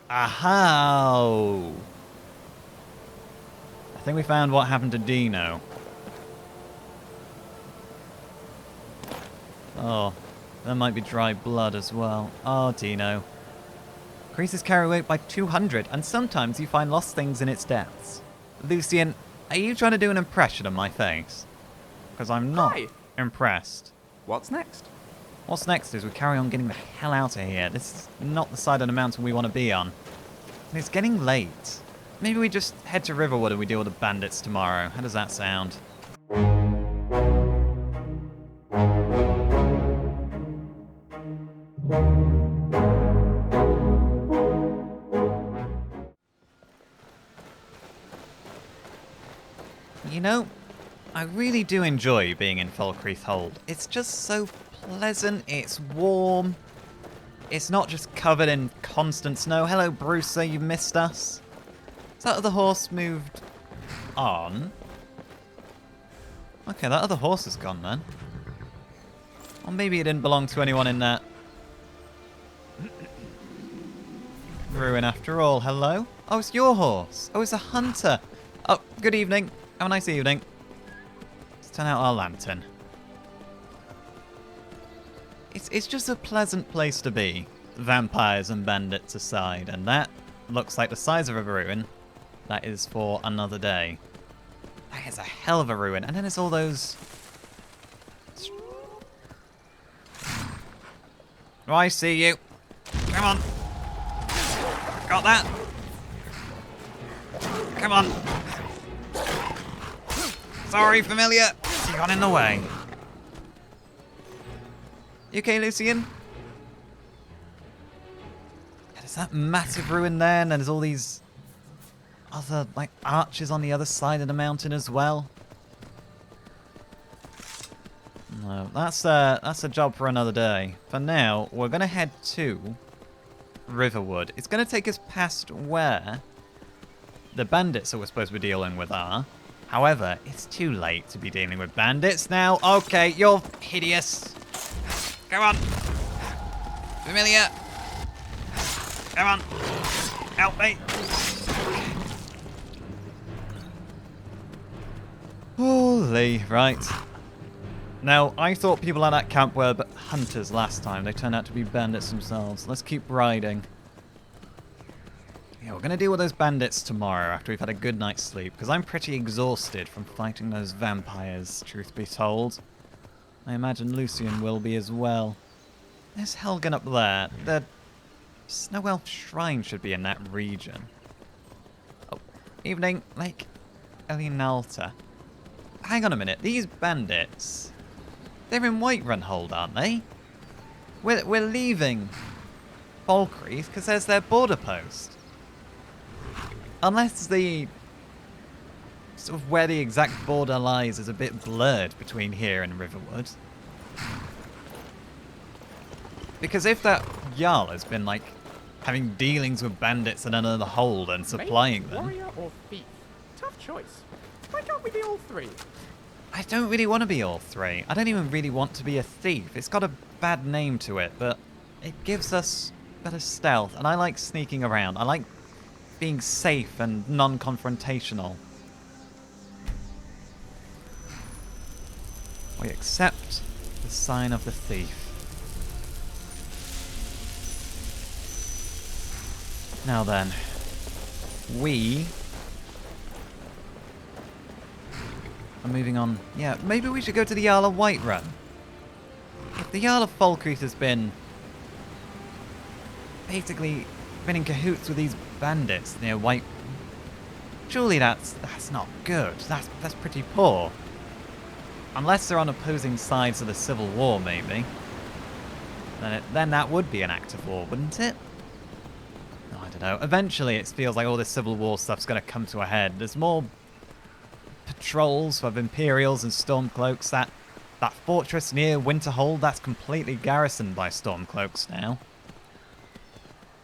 Aha! I think we found what happened to Dino. Oh, there might be dry blood as well. Oh, Dino. Increases carry weight by 200, and sometimes you find lost things in its depths. Lucian, are you trying to do an impression of my face? Because I'm not impressed. What's next? What's next is we carry on getting the hell out of here. This is not the side of the mountain we want to be on. And it's getting late. Maybe we just head to Riverwood and we deal with the bandits tomorrow. How does that sound? You know, I really do enjoy being in Falkreath Hold. It's just so pleasant, it's warm. It's not just covered in constant snow. Hello, Brewster, you missed us. Has that other horse moved on? Okay, that other horse is gone then. Or maybe it didn't belong to anyone in that ruin after all. Hello? Oh, it's your horse. Oh, it's a hunter. Oh, good evening. Have a nice evening. Let's turn out our lantern. It's just a pleasant place to be, vampires and bandits aside, and that looks like the size of a ruin. That is for another day. That is a hell of a ruin, and then there's all those... Oh, I see you. Come on. Got that. Come on. Sorry, familiar. You got in the way. You okay, Lucian? Yeah, there's that massive ruin there, and then there's all these other, like, arches on the other side of the mountain as well. No, that's a job for another day. For now, we're going to head to Riverwood. It's going to take us past where the bandits that we're supposed to be dealing with are. However, it's too late to be dealing with bandits now. Okay, you're hideous. Come on. Familiar. Come on. Help me. Holy, right. Now, I thought people at that camp were hunters last time. They turned out to be bandits themselves. Let's keep riding. Yeah, we're going to deal with those bandits tomorrow after we've had a good night's sleep, because I'm pretty exhausted from fighting those vampires, truth be told. I imagine Lucian will be as well. There's Helgen up there. The Snow Elf Shrine should be in that region. Oh, evening, Lake Elinalta. Hang on a minute, these bandits... They're in Whiterun Hold, aren't they? We're leaving Falkreath because there's their border post. Unless the... sort of where the exact border lies is a bit blurred between here and Riverwood. Because if that Jarl has been, like, having dealings with bandits in another hold and supplying them... Warrior or thief? Tough choice. Why can't we be all three? I don't really want to be all three. I don't even really want to be a thief. It's got a bad name to it, but it gives us better stealth, and I like sneaking around. I like being safe and non-confrontational. We accept the sign of the thief. Now then, we are moving on. Yeah, maybe we should go to the Jarl of Whiterun. If the Jarl of Falkreath has been basically been in cahoots with these bandits near Whiterun, surely that's not good. That's pretty poor. Unless they're on opposing sides of the Civil War, maybe. Then that would be an act of war, wouldn't it? Oh, I don't know. Eventually, it feels like all this Civil War stuff's going to come to a head. There's more patrols of Imperials and Stormcloaks. That fortress near Winterhold, that's completely garrisoned by Stormcloaks now.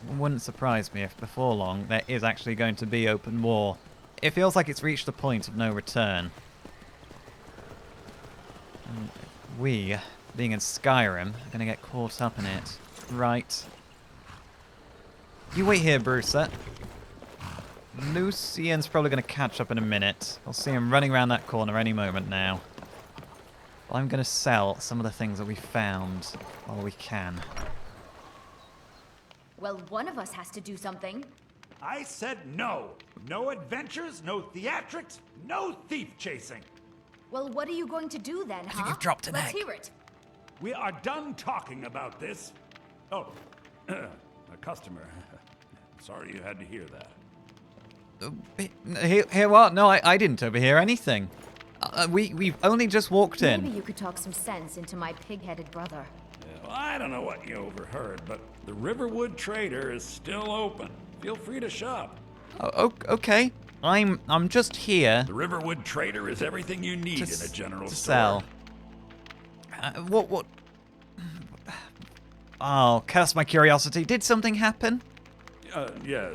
It wouldn't surprise me if before long there is actually going to be open war. It feels like it's reached a point of no return. And we, being in Skyrim, are going to get caught up in it. Right. You wait here, Brucer. Lucian's probably going to catch up in a minute. I'll see him running around that corner any moment now. I'm going to sell some of the things that we found while we can. Well, one of us has to do something. I said no. No adventures, no theatrics, no thief chasing. Well, what are you going to do then, huh? think you've dropped an Let's egg. hear it. We are done talking about this. Oh, a customer. Sorry you had to hear that. Hear what? No, I didn't overhear anything. We've only just walked in. Maybe you could talk some sense into my pig-headed brother. Yeah, well, I don't know what you overheard, but the Riverwood Trader is still open. Feel free to shop. Oh, okay. I'm just here The Riverwood Trader is everything you need to in a general to store. sell. What? Oh, curse my curiosity. Did something happen? Yeah,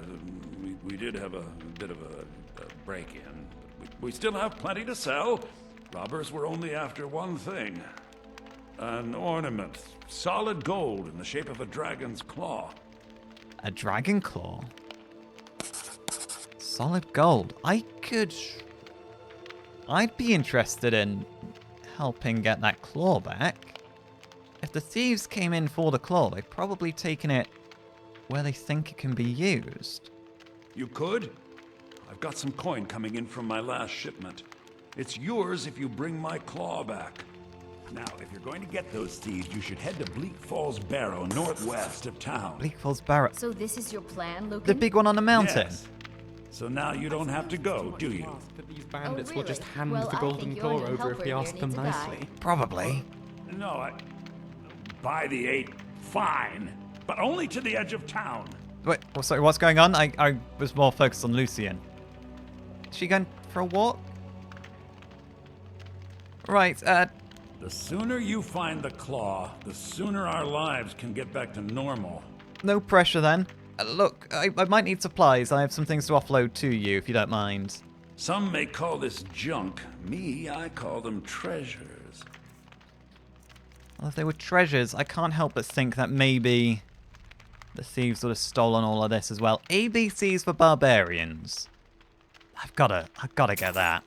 we did have a bit of a break-in. We still have plenty to sell. Robbers were only after one thing. An ornament. Solid gold in the shape of a dragon's claw. A dragon claw? Solid gold. I'd be interested in helping get that claw back. If the thieves came in for the claw, they've probably taken it where they think it can be used. You could? I've got some coin coming in from my last shipment. It's yours if you bring my claw back. Now, if you're going to get those thieves, you should head to Bleak Falls Barrow, northwest of town. Bleak Falls Barrow. So this is your plan, Lucan? The big one on the mountain. Yes. So now you don't have to go, do you? That these bandits will really? just hand Well, the I golden think your claw new over if helper we here ask them needs a guy. nicely. Probably. No, buy the 8, fine. But only to the edge of town. Wait, sorry, what's going on? I was more focused on Lucian. Is she going for a walk? Right, The sooner you find the claw, the sooner our lives can get back to normal. no pressure then. Look, I might need supplies. I have some things to offload to you, if you don't mind. Some may call this junk. Me, I call them treasures. Well, if they were treasures, I can't help but think that maybe the thieves would have stolen all of this as well. ABCs for barbarians. I've gotta get that.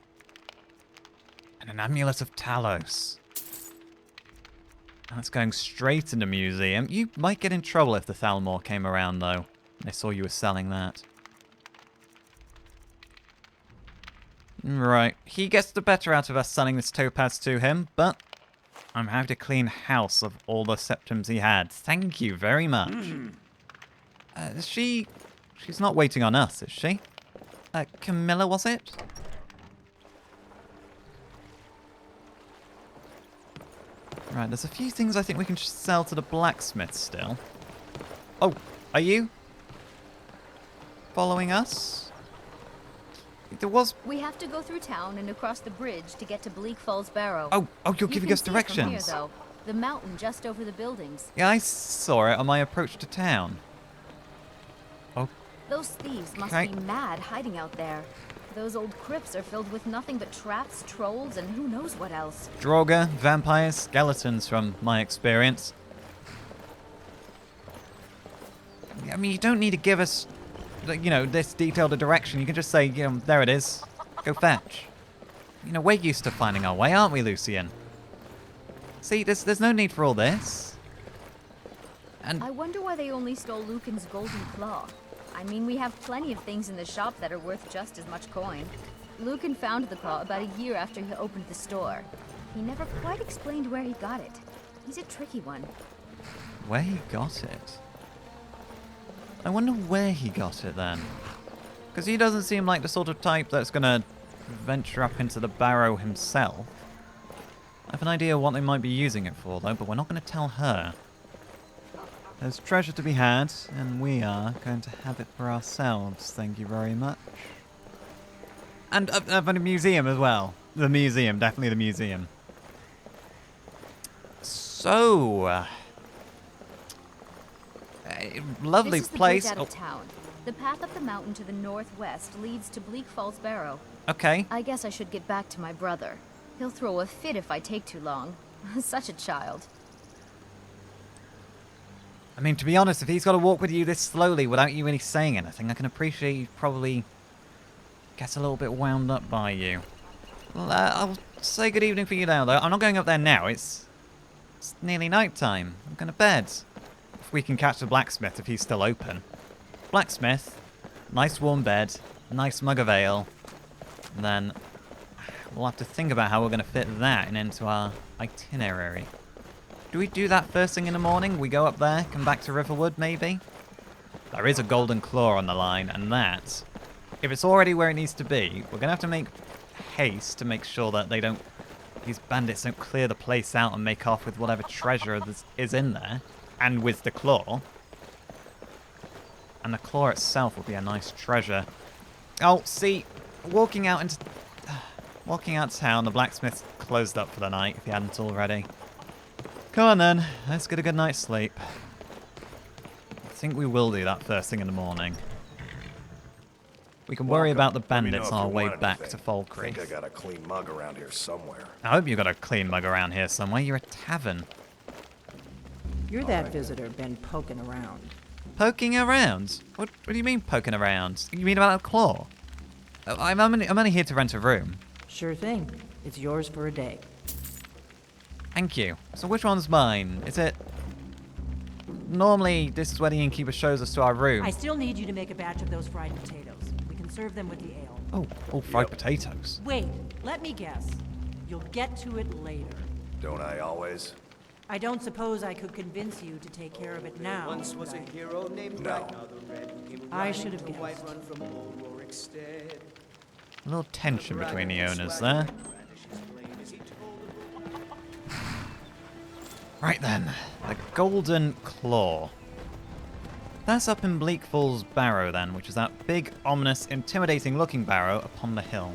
And an amulet of Talos. That's going straight in the museum. You might get in trouble if the Thalmor came around, though. They saw you were selling that. Right. He gets the better out of us selling this topaz to him, but I'm happy to clean house of all the septums he had. Thank you very much. She's not waiting on us, is she? Camilla, was it? Right, there's a few things I think we can sell to the blacksmith still. Oh, are you following us? There was... We have to go through town and across the bridge to get to Bleak Falls Barrow. Oh, you're You giving can us see it from here, directions. though. The mountain just over the buildings. Yeah, I saw it on my approach to town. Oh, Those thieves must Okay. be mad hiding out there. Those old crypts are filled with nothing but traps, trolls, and who knows what else. Draugr, vampires, skeletons from my experience. I mean, you don't need to give us, this detailed a direction. You can just say, there it is. Go fetch. We're used to finding our way, aren't we, Lucian? See, there's no need for all this. And I wonder why they only stole Lucan's golden claw. I mean, we have plenty of things in the shop that are worth just as much coin. Lucan found the claw about a year after he opened the store. He never quite explained where he got it. He's a tricky one. where he got it? I wonder where he got it then. Because he doesn't seem like the sort of type that's going to venture up into the Barrow himself. I have an idea what they might be using it for, though, but we're not going to tell her. There's treasure to be had, and we are going to have it for ourselves, thank you very much. And a museum as well. The museum, definitely the museum. So, lovely This is the place. bridge out of town. The path up the mountain to the northwest leads to Bleak Falls Barrow. Okay. I guess I should get back to my brother. He'll throw a fit if I take too long. Such a child. I mean, to be honest, if he's got to walk with you this slowly without you really saying anything, I can appreciate he probably gets a little bit wound up by you. Well, I'll say good evening for you now, though. I'm not going up there now. It's nearly night time. I'm going to bed. If we can catch the blacksmith, if he's still open. Blacksmith, nice warm bed, nice mug of ale, and then we'll have to think about how we're going to fit that into our itinerary. Do we do that first thing in the morning? We go up there, come back to Riverwood, maybe? There is a golden claw on the line, and that, if it's already where it needs to be, we're going to have to make haste to make sure that these bandits don't clear the place out and make off with whatever treasure is in there, and with the claw. And the claw itself will be a nice treasure. Oh, see, walking out town, the blacksmith's closed up for the night, if he hadn't already. Come on then, let's get a good night's sleep. I think we will do that first thing in the morning. We can worry about the bandits on our way back to Falkreath. I think I got a clean mug around here somewhere. I hope you got a clean mug around here somewhere. You're a tavern. You're that visitor been poking around. Poking around? What do you mean poking around? You mean about a claw? I'm only here to rent a room. Sure thing. It's yours for a day. Thank you. So which one's mine? Is it... Normally, this is where the innkeeper shows us to our room. I still need you to make a batch of those fried potatoes. We can serve them with the ale. Oh, fried potatoes. Wait, let me guess. You'll get to it later. Don't I always? I don't suppose I could convince you to take care of it now. Once was a right? hero named No. I should have guessed. run from old Rorikstead. A little tension between the owners there. Right then, the Golden Claw. That's up in Bleak Falls Barrow then, which is that big, ominous, intimidating looking barrow upon the hill.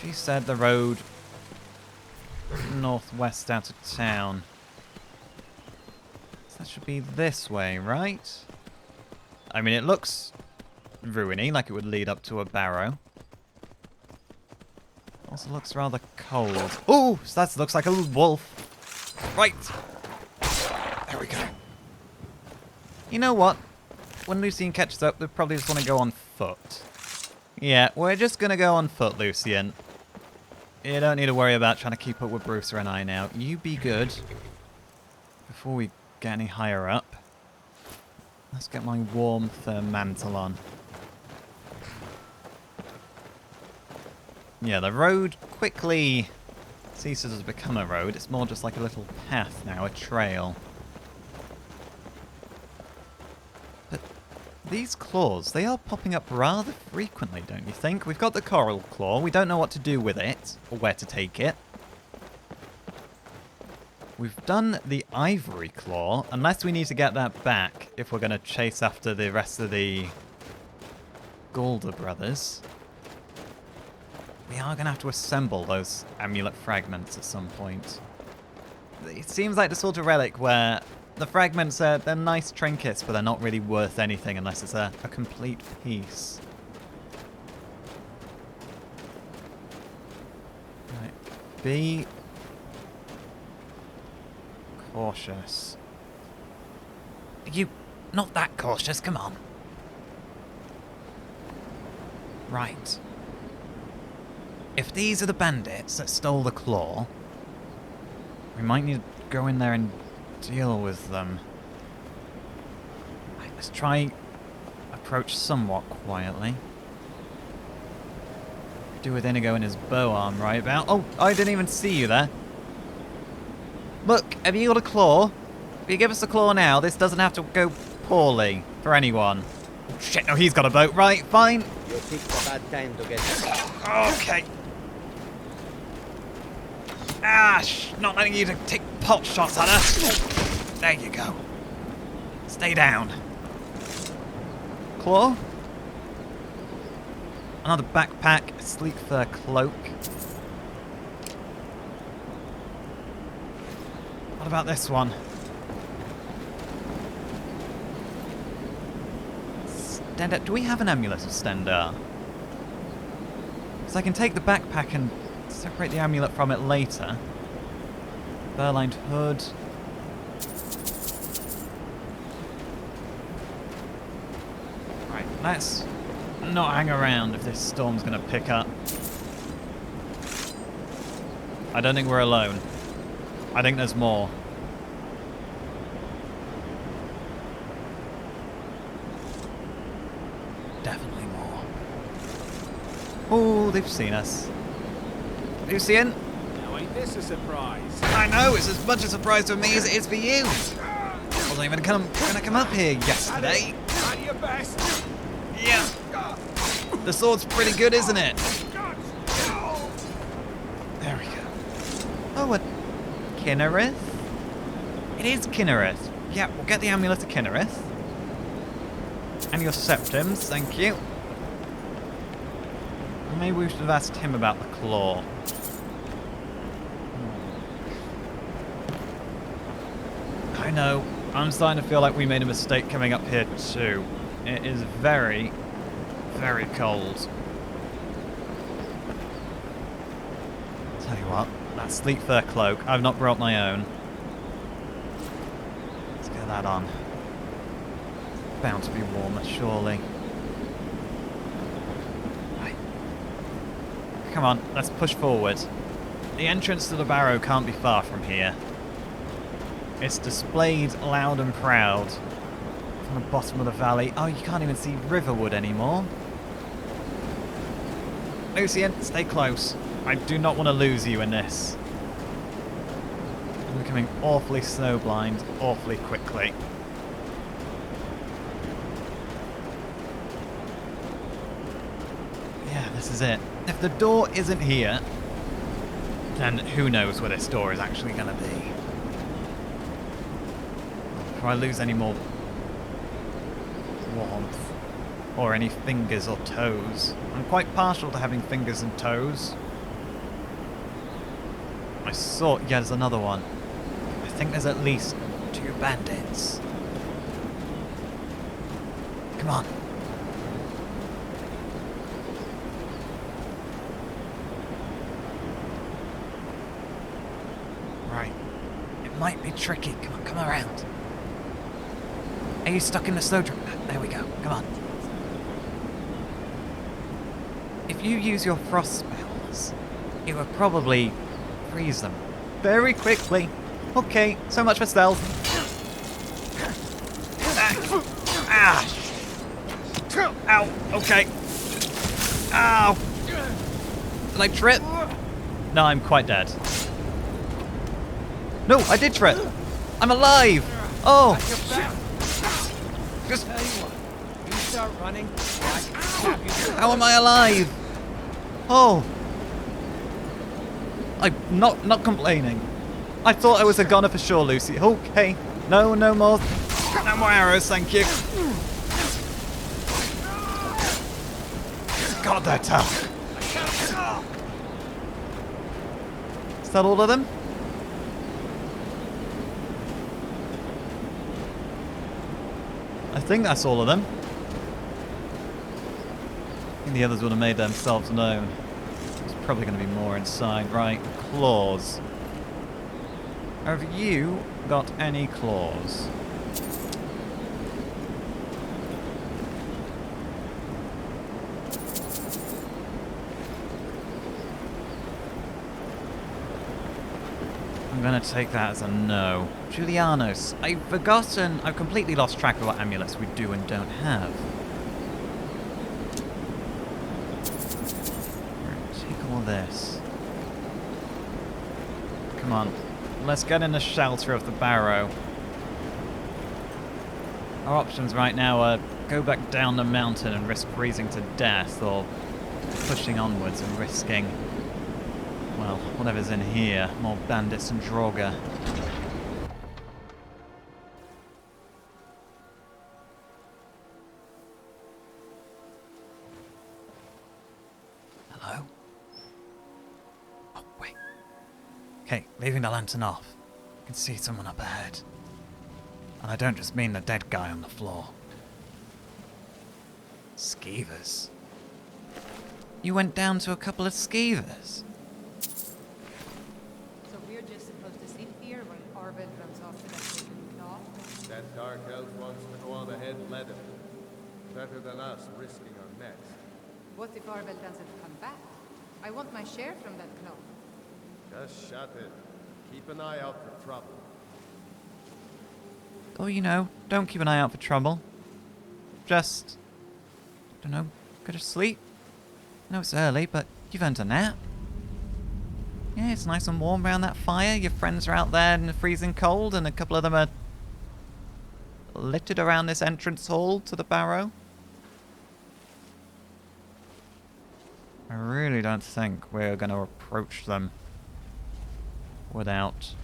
She said the road northwest out of town. So that should be this way, right? I mean, it looks ruiny, like it would lead up to a barrow. Also looks rather cold. Ooh, so that looks like a little wolf. Right. There we go. You know what? When Lucien catches up, they probably just want to go on foot. Yeah, we're just going to go on foot, Lucien. You don't need to worry about trying to keep up with Brewster and I now. You be good. Before we get any higher up. Let's get my warm firm mantle on. Yeah, the road quickly ceases to become a road. It's more just like a little path now, a trail. But these claws, they are popping up rather frequently, don't you think? We've got the coral claw. We don't know what to do with it or where to take it. We've done the ivory claw, unless we need to get that back if we're going to chase after the rest of the Golder brothers. We are going to have to assemble those amulet fragments at some point. It seems like the sort of relic where the fragments they're nice trinkets, but they're not really worth anything unless it's a complete piece. Right. Be cautious. You not that cautious, come on. Right. If these are the bandits that stole the claw, we might need to go in there and deal with them. Right, let's try approach somewhat quietly. Do with Inigo and his bow arm right about. Oh, I didn't even see you there. Look, have you got a claw? If you give us a claw now, this doesn't have to go poorly for anyone. Oh, shit, no, he's got a boat. Right, fine. You picked a bad time to get Okay. Not letting you to take pot shots at us. There you go. Stay down. Claw. Another backpack, a sleek fur cloak. What about this one? Stendar. Do we have an amulet of Stendar? So I can take the backpack and separate the amulet from it later. Fur-lined hood. Let's not hang around if this storm's gonna pick up. I don't think we're alone. I think there's more. Definitely more. Oh, they've seen us. Lucian? Now ain't this a surprise? I know, it's as much a surprise for me as it is for you. I wasn't even gonna come up here yesterday. Try your best. Yeah. The sword's pretty good, isn't it? There we go. Oh, a Kinnereth? It is Kinnereth. Yeah, we'll get the Amulet of Kinnereth. And your Septims, thank you. Maybe we should have asked him about the claw. I know. I'm starting to feel like we made a mistake coming up here too. It is very, very cold. Tell you what, that sleek fur cloak, I've not brought my own. Let's get that on. Bound to be warmer, surely. Right. Come on, let's push forward. The entrance to the Barrow can't be far from here. It's displayed loud and proud from the bottom of the valley. Oh, you can't even see Riverwood anymore. Lucian, stay close. I do not want to lose you in this. I'm becoming awfully snowblind awfully quickly. Yeah, this is it. If the door isn't here, then who knows where this door is actually going to be. Before I lose any more warmth, or any fingers or toes. I'm quite partial to having fingers and toes. I saw, yeah, there's another one. I think there's at least 2 bandits. Come on. Right. It might be tricky. Come on, come around. Are you stuck in the snowdrift? There we go. Come on. If you use your frost spells, it would probably freeze them very quickly. Okay, so much for stealth. Ah! Ow! Okay. Ow! Did I trip? No, I'm quite dead. No, I did trip. I'm alive. Oh! Just... You start running. How am I alive? Oh. I'm not complaining. I thought I was a goner for sure, Lucy. Okay. No more arrows, thank you. God, they're tough. Is that all of them? I think that's all of them. I think the others would have made themselves known. There's probably going to be more inside. Right, claws. Have you got any claws? I'm going to take that as a no. Julianos, I've completely lost track of what amulets we do and don't have. Right, take all this. Come on, let's get in the shelter of the Barrow. Our options right now are go back down the mountain and risk freezing to death, or pushing onwards and risking, well, whatever's in here, more bandits and Draugr. Hello? Oh, wait. Okay, leaving the lantern off. I can see someone up ahead. And I don't just mean the dead guy on the floor. Skeevers. You went down to a couple of skeevers? So we're just supposed to sit here while Arvid runs off to that big claw? That dark elf wants to go on ahead, let him. Better than us risking our necks. What if Arvel doesn't come back? I want my share from that knoll. Just shut it. Keep an eye out for trouble. Or, you know, don't keep an eye out for trouble. Just, I don't know, go to sleep. I know it's early, but you've earned a nap. Yeah, it's nice and warm around that fire. Your friends are out there in the freezing cold, and a couple of them are littered around this entrance hall to the Barrow. I really don't think we're going to approach them without...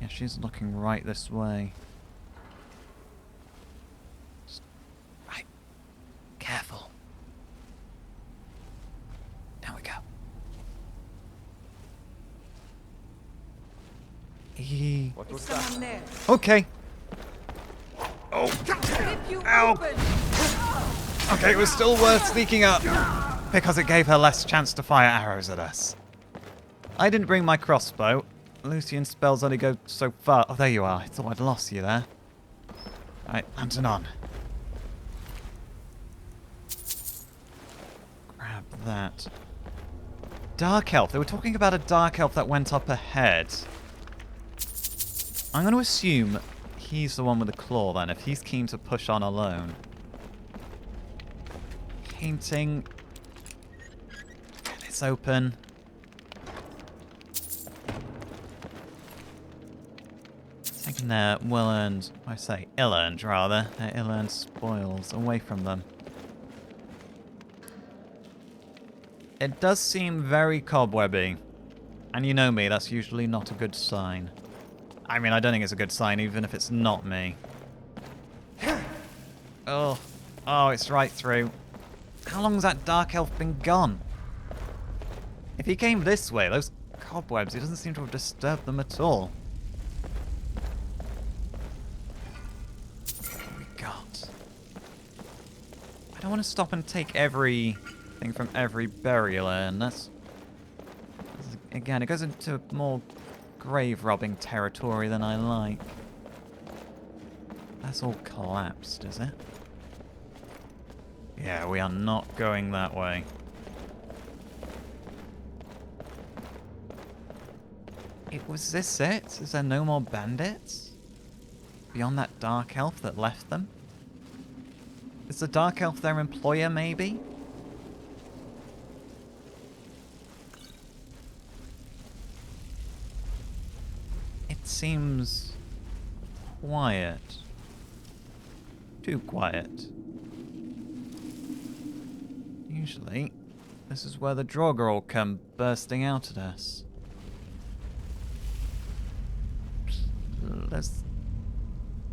Yeah, she's looking right this way. Just... Right. Careful. Down we go. What Is was someone that? there? Okay. Oh. Rip you Ow. open! Okay, it was still worth sneaking up. Because it gave her less chance to fire arrows at us. I didn't bring my crossbow. Lucian's spells only go so far. Oh, there you are. I thought I'd lost you there. Alright, lantern on. Grab that. Dark elf. They were talking about a dark elf that went up ahead. I'm going to assume he's the one with the claw then, if he's keen to push on alone. Painting. It's open. Taking their well-earned, I say ill-earned rather, their ill-earned spoils away from them. It does seem very cobwebby. And you know me, that's usually not a good sign. I mean, I don't think it's a good sign, even if it's not me. Oh, it's right through. How long's that dark elf been gone? If he came this way, those cobwebs, he doesn't seem to have disturbed them at all. What have we got? I don't want to stop and take everything from every burial urn. That's... Again, it goes into more grave robbing territory than I like. That's all collapsed, is it? Yeah, we are not going that way. Was this it? Is there no more bandits? Beyond that dark elf that left them? Is the dark elf their employer, maybe? It seems quiet. Too quiet. Usually, this is where the Draugr all come bursting out at us.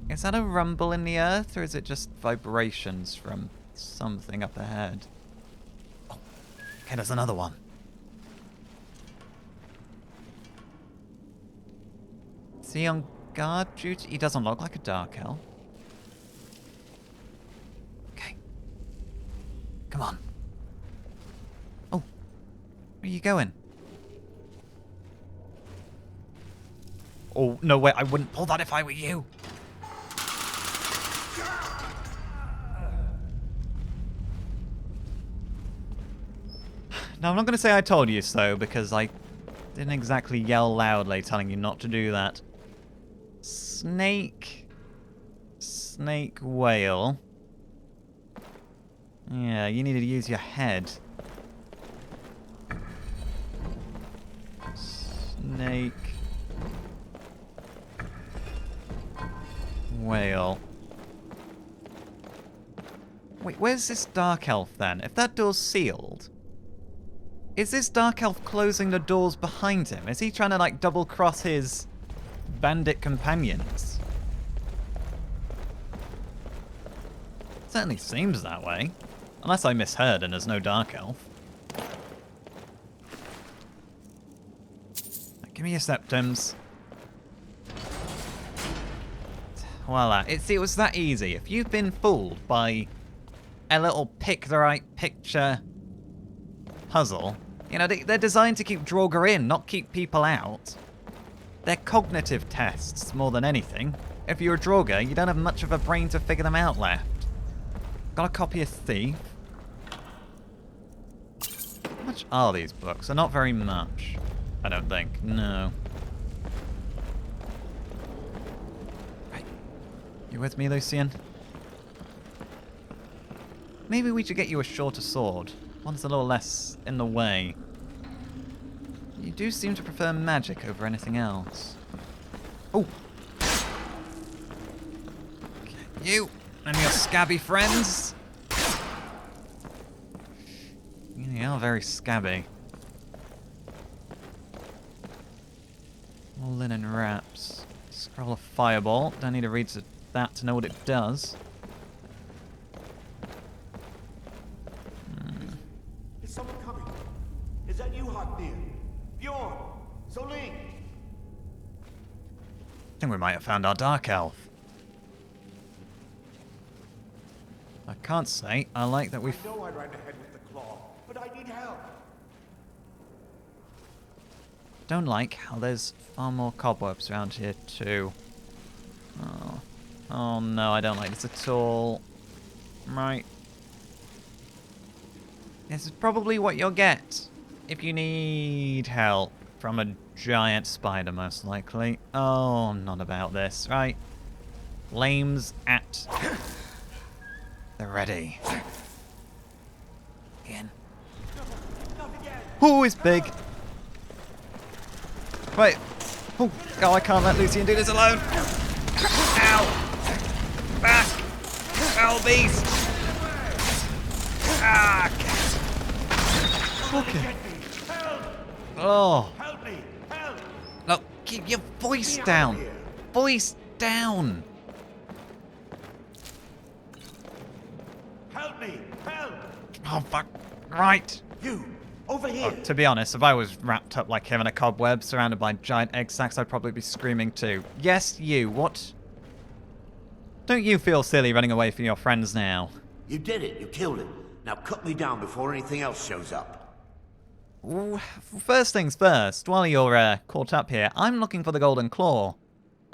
Is that a rumble in the earth, or is it just vibrations from something up ahead? Oh, okay, there's another one. Is he on guard duty? He doesn't look like a dark elf. Okay. Come on. Oh, where are you going? Oh, no way, I wouldn't pull that if I were you. Now, I'm not going to say I told you so, because I didn't exactly yell loudly telling you not to do that. Snake. Snake whale. Yeah, you need to use your head. Snake. Whale. Wait, where's this dark elf then? If that door's sealed, is this dark elf closing the doors behind him? Is he trying to like double cross his bandit companions? Certainly seems that way. Unless I misheard and there's no dark elf. Give me your septums. Voila. It was that easy. If you've been fooled by a little pick the right picture puzzle, you know, they're designed to keep Draugr in, not keep people out. They're cognitive tests more than anything. If you're a Draugr, you don't have much of a brain to figure them out left. Got a copy of Thief. How much are these books? They're not very much. I don't think. No. Right. You with me, Lucian? Maybe we should get you a shorter sword. One's a little less in the way. You do seem to prefer magic over anything else. Oh! You and your scabby friends. You are very scabby. More linen wraps. Scroll of Fireball. Don't need to read that to know what it does. Is someone coming? Is that you, Haknir? Bjorn? Soling? I think we might have found our Dark Elf. I can't say I like that we've... I know I ran ahead with the claw, but I need help. Don't like how there's far more cobwebs around here too. Oh no, I don't like this at all. Right. This is probably what you'll get if you need help from a giant spider, most likely. Oh, not about this. Right. Flames at the ready. Again. Oh, it's big. Wait. Oh, I can't let Lucian do this alone. Ow. Back. Foul beast. Ah. Okay. Oh. Help me! Help! Look, keep your voice down. Voice down. Help me! Help! Oh, fuck. Right. You! Over here! To be honest, if I was wrapped up like him in a cobweb surrounded by giant egg sacs, I'd probably be screaming too. Yes, you. What? Don't you feel silly running away from your friends now? You did it. You killed it. Now cut me down before anything else shows up. Ooh, first things first, while you're caught up here, I'm looking for the Golden Claw.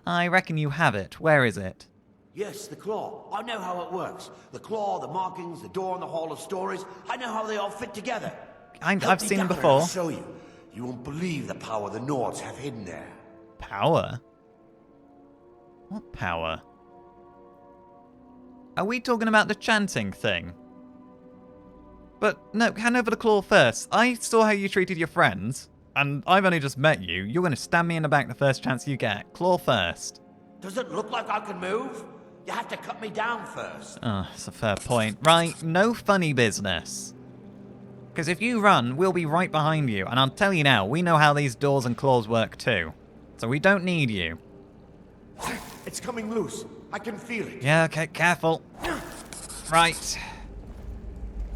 I reckon you have it. Where is it? Yes, the claw. I know how it works. The claw, the markings, the door in the Hall of Stories. I know how they all fit together. I've seen them down before. I'll show you. You won't believe the power the Nords have hidden there. Power? What power? Are we talking about the chanting thing? But no, hand over the claw first. I saw how you treated your friends, and I've only just met you. You're going to stab me in the back the first chance you get. Claw first. Does it look like I can move? You have to cut me down first. Oh, that's a fair point. Right, no funny business. Because if you run, we'll be right behind you. And I'll tell you now, we know how these doors and claws work too. So we don't need you. It's coming loose. I can feel it. Yeah, okay, careful. Right.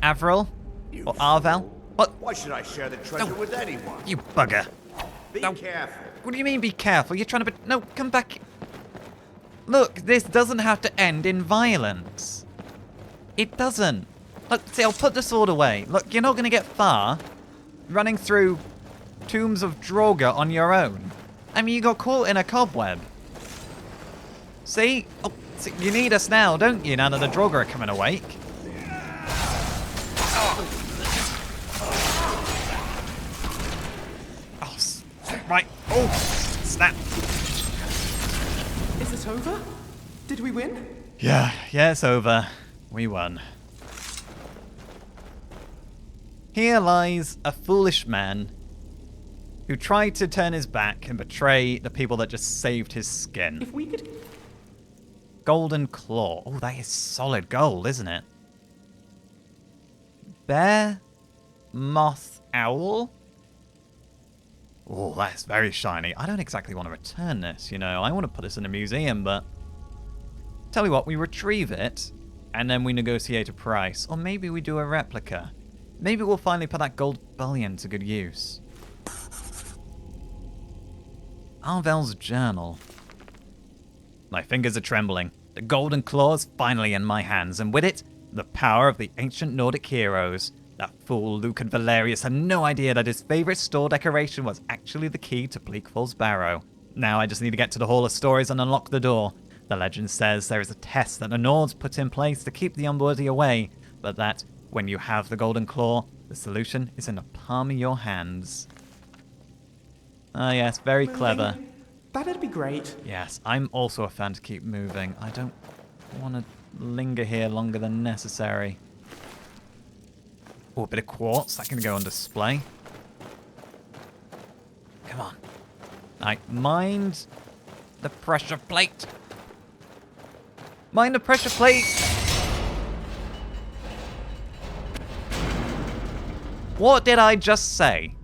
Avril? You Or Arvel? fool. What? Why should I share the treasure with anyone? You bugger. Be No. careful. What do you mean be careful? You're trying to be... No, come back. Look, this doesn't have to end in violence. It doesn't. Look, see, I'll put the sword away. Look, you're not going to get far running through tombs of Draugr on your own. I mean, you got caught in a cobweb. See? Oh, see, you need us now, don't you, now that the Draugr are coming awake? Oh, right. Oh, snap. Is it over? Did we win? Yeah, it's over. We won. Here lies a foolish man who tried to turn his back and betray the people that just saved his skin. If we could... Golden Claw. Oh, that is solid gold, isn't it? Bear, Moth, Owl. Oh, that's very shiny. I don't exactly want to return this, you know. I want to put this in a museum, but... Tell you what, we retrieve it, and then we negotiate a price. Or maybe we do a replica. Maybe we'll finally put that gold bullion to good use. Arvel's journal. My fingers are trembling. The Golden Claw's finally in my hands, and with it, the power of the ancient Nordic heroes. That fool Lucan Valerius had no idea that his favorite store decoration was actually the key to Bleak Falls Barrow. Now I just need to get to the Hall of Stories and unlock the door. The legend says there is a test that the Nords put in place to keep the unworthy away, but that when you have the Golden Claw, the solution is in the palm of your hands. Ah, yes, very clever. That'd be great. Yes, I'm also a fan to keep moving. I don't want to linger here longer than necessary. Oh, a bit of quartz. That can go on display. Come on. Mind the pressure plate. Mind the pressure plate. What did I just say?